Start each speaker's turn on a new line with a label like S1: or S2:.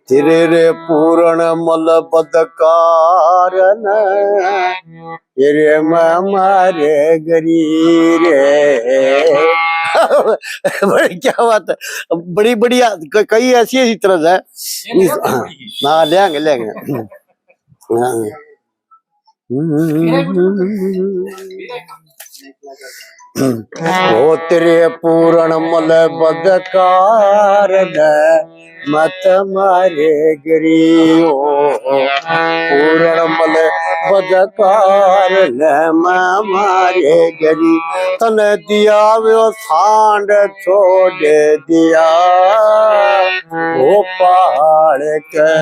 S1: तेरे रे पूर्ण मल पद कारण तेरे मारे गरी रे। क्या बात है, बड़ी बढ़िया। कई ऐसी ऐसी तरह है। हाँ लेंगे लेंगे। ओ तेरे पूर्ण मल बदकार मत मारे गिरी। पूर्ण मल बदकार मारे गिरी। तन दिया वो सांड छोड़ दिया वो पहाड़ के।